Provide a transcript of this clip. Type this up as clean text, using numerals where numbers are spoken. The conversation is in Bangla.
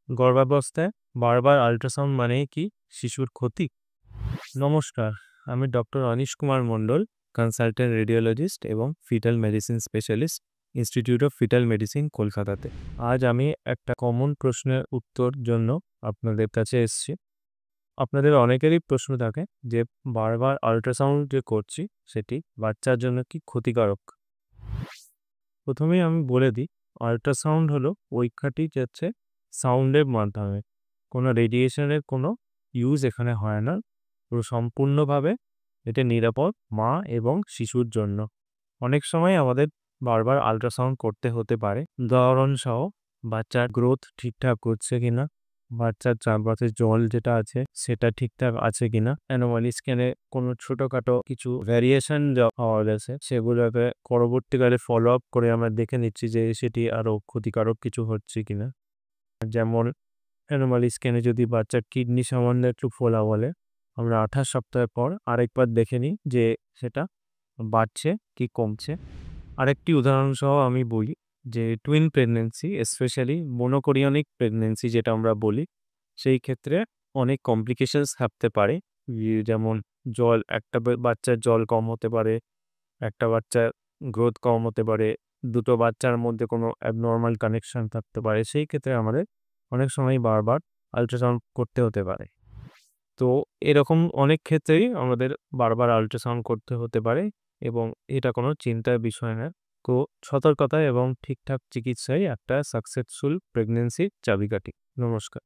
গর্ভাবস্থায় বারবার আল্ট্রাসাউন্ড মানেই কি শিশুর ক্ষতি? নমস্কার, আমি doctor anise Kumar Mondal, consultant radiologist এবং fetal medicine specialist, institute of fetal medicine, কলকাতাতে। আজ আমি একটা কমন প্রশ্নের উত্তর জন্য আপনাদের কাছে এসেছি। আপনাদের অনেকেরই প্রশ্ন থাকে যে বারবার আল্ট্রাসাউন্ড যে করছি সেটি বাচ্চার জন্য কি ক্ষতিকারক। প্রথমেই আমি বলে দিই, আল্ট্রাসাউন্ড হলো পরীক্ষাটি যাচ্ছে সাউন্ডের মাধ্যমে, কোনো রেডিয়েশনের কোনো ইউজ এখানে হয় না। পুরো সম্পূর্ণভাবে এটা নিরাপদ মা এবং শিশুর জন্য। অনেক সময় আমাদের বারবার আল্ট্রাসাউন্ড করতে হতে পারে, উদাহরণসহ বাচ্চার গ্রোথ ঠিকঠাক হচ্ছে কিনা, বাচ্চার চারপাশে জল যেটা আছে সেটা ঠিকঠাক আছে কিনা, অ্যানোমালি স্ক্যানে কোনো ছোটোখাটো কিছু ভ্যারিয়েশন পাওয়া গেছে সেগুলোকে পরবর্তীকালে ফলো আপ করে আমরা দেখে নিচ্ছি যে সেটি আরও ক্ষতিকারক কিছু হচ্ছে কিনা। যেমন অ্যানোমালি স্ক্যানে যদি বাচ্চার কিডনি সামান্য একটু ফোলা বলে, আমরা 28 সপ্তাহ পর আরেকবার দেখে নিই যে সেটা বাড়ছে কি কমছে। আরেকটি উদাহরণসহ আমি বলি যে টুইন প্রেগনেন্সি, স্পেশালি মোনোকোরিয়নিক প্রেগনেন্সি যেটা আমরা বলি, সেই ক্ষেত্রে অনেক কমপ্লিকেশনস থাকতে পারে। যেমন একটা বাচ্চার জল কম হতে পারে, একটা বাচ্চার গ্রোথ কম হতে পারে, দুটো বাচ্চার মধ্যে কোনো অ্যাবনর্মাল কানেকশন থাকতে পারে। সেই ক্ষেত্রে আমাদের অনেক সময় বারবার আল্ট্রাসাউন্ড করতে হতে পারে। তো এরকম অনেক ক্ষেত্রেই আমাদের বারবার আল্ট্রাসাউন্ড করতে হতে পারে এবং এটা কোনো চিন্তার বিষয় না। তো সতর্কতা এবং ঠিকঠাক চিকিৎসাই একটা সাকসেসফুল প্রেগনেন্সির চাবিকাঠি। নমস্কার।